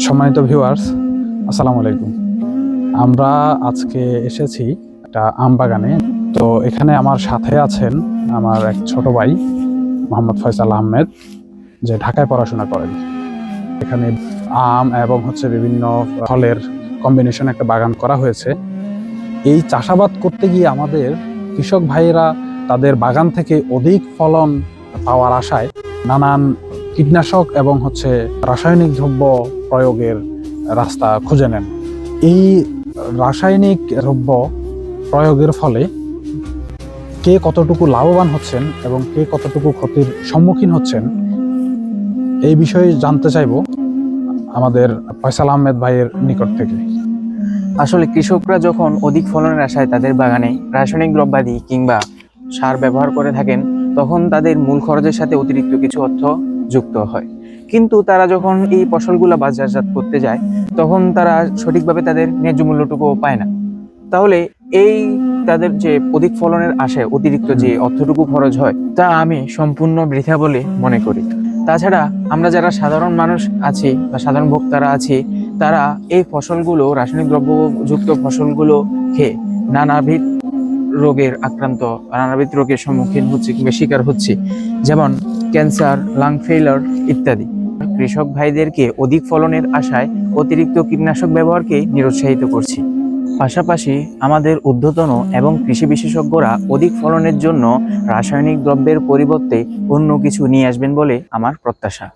সম্মানিত ভিউয়ার্স, আসসালামু আলাইকুম। আমরা আজকে এসেছি একটা আম বাগানে। তো এখানে আমার সাথে আছেন আমার এক ছোট ভাই মোহাম্মদ ফয়সাল আহমেদ, যে ঢাকায় পড়াশোনা করেন। এখানে আম এবং বিভিন্ন ফলের কম্বিনেশন একটা বাগান করা হয়েছে। এই চাষাবাদ করতে গিয়ে আমাদের কৃষক ভাইয়েরা তাদের বাগান থেকে অধিক ফলন পাওয়ার আশায় নানান কীটনাশক এবং রাসায়নিক দ্রব্য প্রয়োগের রাস্তা খুঁজে নেন। এই রাসায়নিক দ্রব্য প্রয়োগের ফলে কে কতটুকু লাভবান হচ্ছেন এবং কে কতটুকু ক্ষতির সম্মুখীন হচ্ছেন, এই বিষয়ে জানতে চাইব আমাদের ফয়সাল আহমেদ ভাইয়ের নিকট থেকে। আসলে কৃষকরা যখন অধিক ফলনের আশায় তাদের বাগানে রাসায়নিক দ্রব্যাদি কিংবা সার ব্যবহার করে থাকেন, তখন তাদের মূল খরচের সাথে অতিরিক্ত কিছু অর্থ যুক্ত হয়। কিন্তু তারা যখন এই ফসলগুলো বাজারজাত করতে যায়, তখন তারা সঠিকভাবে তাদের ন্যায্য মূল্যটুকুও পায় না। তাহলে এই তাদের যে অধিক ফলনের আশায় অতিরিক্ত যে অর্থটুকু খরচ হয়, তা আমি সম্পূর্ণ বৃথা বলে মনে করি। তাছাড়া আমরা যারা সাধারণ মানুষ আছি বা সাধারণ ভোক্তারা আছি, তারা এই ফসলগুলো, রাসায়নিক দ্রব্যযুক্ত ফসলগুলো খেয়ে নানাবিধ রোগের আক্রান্ত, নানাবিধ রোগের সম্মুখীন হচ্ছে কিংবা শিকার হচ্ছে, যেমন ক্যান্সার, লাং ফেইলার ইত্যাদি। কৃষক ভাইদেরকে অধিক ফলনের আশায় অতিরিক্ত কীটনাশক ব্যবহারকে নিরুৎসাহিত করছি। পাশাপাশি আমাদের ঊর্ধ্বতন এবং কৃষি বিশেষজ্ঞরা অধিক ফলনের জন্য রাসায়নিক দ্রব্যের পরিবর্তে অন্য কিছু নিয়ে আসবেন বলে আমার প্রত্যাশা।